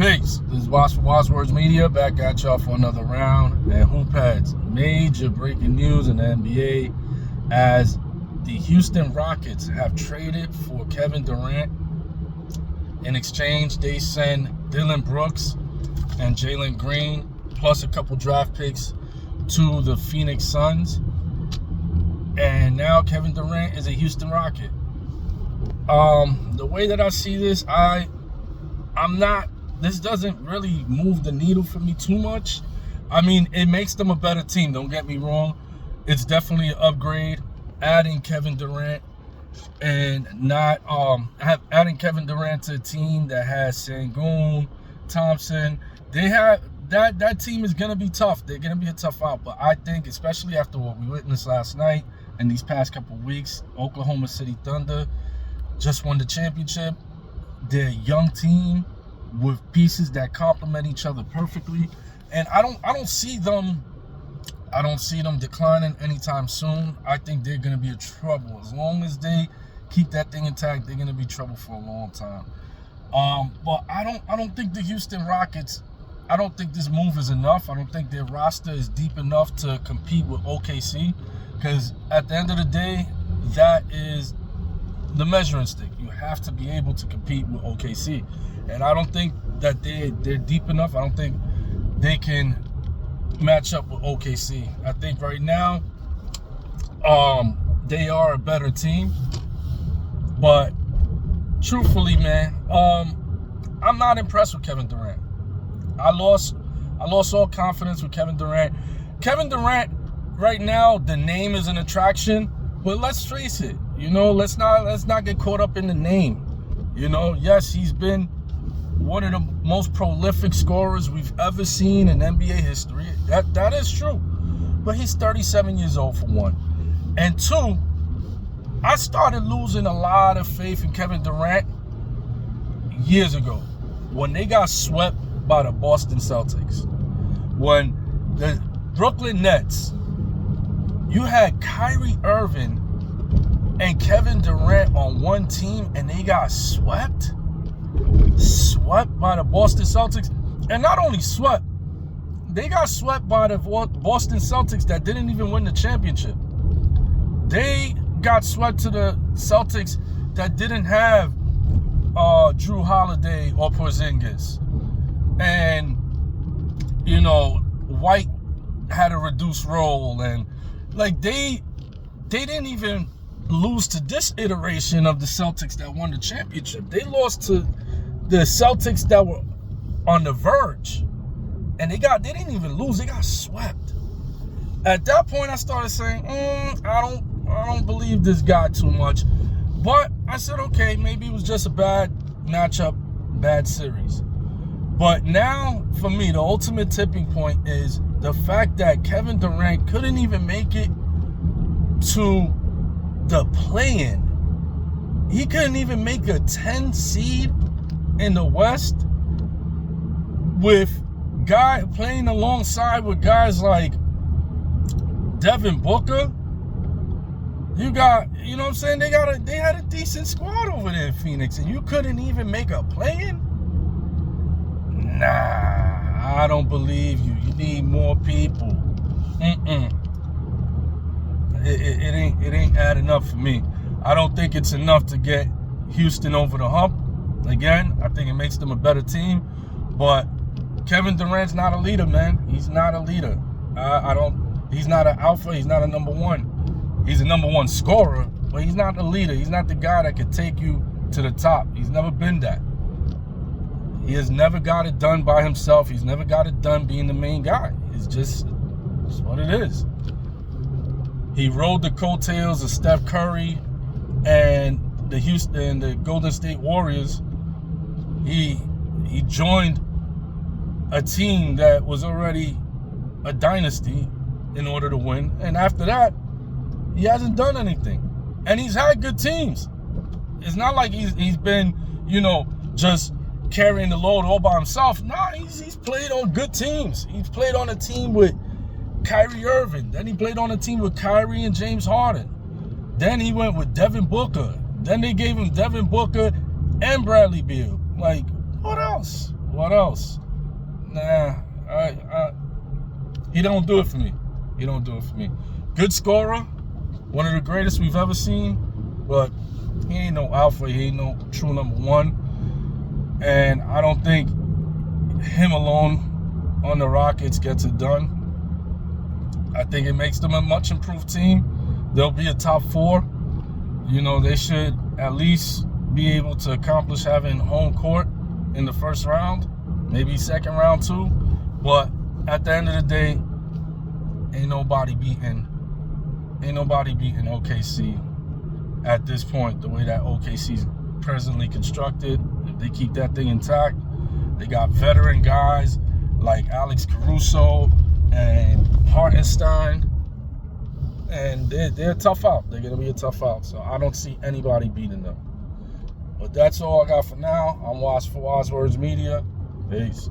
Peace. This is Watch for Watch Words Media back at y'all for another round. And Hoop Heads, major breaking news in the NBA as the Houston Rockets have traded for Kevin Durant. In exchange, they send Dillon Brooks and Jalen Green plus a couple draft picks to the Phoenix Suns. And now Kevin Durant is a Houston Rocket. The way that I see this, this doesn't really move the needle for me too much. I mean, it makes them a better team, don't get me wrong. It's definitely an upgrade adding Kevin Durant and not adding Kevin Durant to a team that has Sengun, Thompson. They have that team is gonna be tough. They're gonna be a tough out. But I think, especially after what we witnessed last night and these past couple of weeks, Oklahoma City Thunder just won the championship. They're a young team with pieces that complement each other perfectly, and I don't see them declining anytime soon. I think they're gonna be in trouble as long as they keep that thing intact. They're gonna be trouble for a long time. But I don't think the Houston Rockets. I don't think this move is enough. I don't think their roster is deep enough to compete with OKC, because at the end of the day, that is the measuring stick. You have to be able to compete with OKC, and I don't think that they're deep enough. I don't think they can match up with OKC. I think right now, they are a better team, but truthfully, man, I'm not impressed with Kevin Durant. I lost all confidence with Kevin Durant. Kevin Durant, right now, the name is an attraction, but let's face it. Let's not get caught up in the name. Yes, he's been one of the most prolific scorers we've ever seen in NBA history. That is true. But he's 37 years old, for one. And two, I started losing a lot of faith in Kevin Durant years ago when they got swept by the Boston Celtics. When the Brooklyn Nets, you had Kyrie Irving and Kevin Durant on one team, and they got swept by the Boston Celtics. And not only swept, they got swept by the Boston Celtics that didn't even win the championship. They got swept to the Celtics that didn't have Drew Holiday or Porzingis. And, White had a reduced role. And, they didn't even lose to this iteration of the Celtics that won the championship. They lost to the Celtics that were on the verge, and they didn't even lose. They got swept. At that point, I started saying, I don't believe this guy too much. But I said, okay, maybe it was just a bad matchup, bad series. But now, for me, the ultimate tipping point is the fact that Kevin Durant couldn't even make it to the play-in. He couldn't even make a 10 seed in the West with playing alongside with guys like Devin Booker. You know what I'm saying? They had a decent squad over there in Phoenix, and you couldn't even make a play-in? Nah, I don't believe you. You need more people. It ain't adding up for me. I don't think it's enough to get Houston over the hump. Again, I think it makes them a better team, but Kevin Durant's not a leader, man. He's not a leader. He's not an alpha. He's not a number one. He's a number one scorer, but he's not a leader. He's not the guy that could take you to the top. He's never been that. He has never got it done by himself. He's never got it done being the main guy. It's what it is. He rode the coattails of Steph Curry and the Golden State Warriors. He joined a team that was already a dynasty in order to win. And after that, he hasn't done anything. And he's had good teams. It's not like he's been, just carrying the load all by himself. Nah, he's played on good teams. He's played on a team with Kyrie Irving. Then he played on a team with Kyrie and James Harden. Then he went with Devin Booker. Then they gave him Devin Booker and Bradley Beal. What else? What else? Nah, he don't do it for me. He don't do it for me. Good scorer, one of the greatest we've ever seen, but he ain't no alpha. He ain't no true number one. And I don't think him alone on the Rockets gets it done. I think it makes them a much improved team. They'll be a top 4. You know, they should at least be able to accomplish having home court in the first round, maybe second round too. But at the end of the day, ain't nobody beating OKC at this point, the way that OKC is presently constructed. If they keep that thing intact, they got veteran guys like Alex Caruso and Hartenstein, and they're tough out. They're going to be a tough out. So I don't see anybody beating them. But that's all I got for now. I'm Waz for Waz Words Media. Peace.